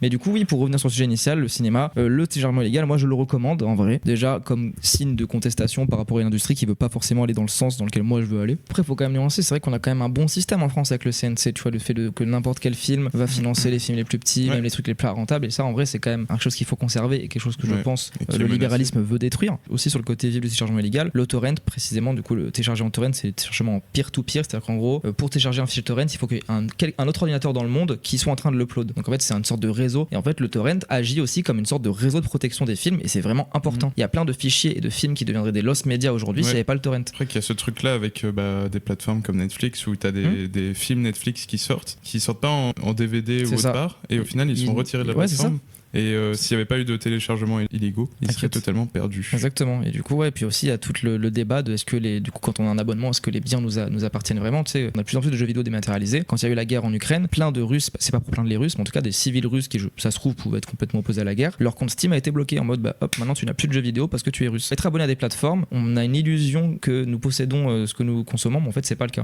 Mais du coup, oui, pour revenir sur le sujet initial, le cinéma, le téléchargement illégal, moi je le recommande en vrai. Déjà, comme signe de contestation par rapport à une industrie qui veut pas forcément aller dans le sens dans lequel moi je veux aller. Après, il faut quand même nuancer. C'est vrai qu'on a quand même un bon système en France avec le CNC. Tu vois, le fait que n'importe quel film va financer les films les plus petits, même les trucs les plus rentables. Et ça, en vrai, c'est quand même quelque chose qu'il faut conserver et quelque chose que je pense le libéralisme veut détruire. Aussi sur le côté vif du téléchargement illégal, le torrent, précisément, du coup, le téléchargement en torrent, c'est le téléchargement en peer-to-peer. C'est-à-dire qu'en gros, pour télécharger un fichier torrent, il faut qu'il y ait un autre ordinateur dans le monde qui soit en train de l'upload. Donc en fait, c'est une sorte de réseau. Et en fait, le torrent agit aussi comme une sorte de réseau de protection des films. Et c'est vraiment important. Il y a plein de fichiers et de films qui deviendraient des lost media aujourd'hui s'il n'y avait pas le torrent. Après qu'il y a ce truc-là avec des plateformes comme Netflix où tu as des films Netflix qui sortent pas en DVD ou autre part. Et au final, ils sont retirés de la plateforme. Et s'il n'y avait pas eu de téléchargement illégaux, ils seraient totalement perdus. Exactement. Et du coup, puis aussi, il y a tout le débat de est-ce que du coup, quand on a un abonnement, est-ce que les biens nous appartiennent vraiment. Tu sais, on a de plus en plus de jeux vidéo dématérialisés. Quand il y a eu la guerre en Ukraine, plein de Russes, c'est pas pour plaindre les Russes, mais en tout cas des civils russes qui, ça se trouve, pouvaient être complètement opposés à la guerre, leur compte Steam a été bloqué en mode hop, maintenant tu n'as plus de jeux vidéo parce que tu es russe. Être abonné à des plateformes, on a une illusion que nous possédons ce que nous consommons, mais en fait, c'est pas le cas.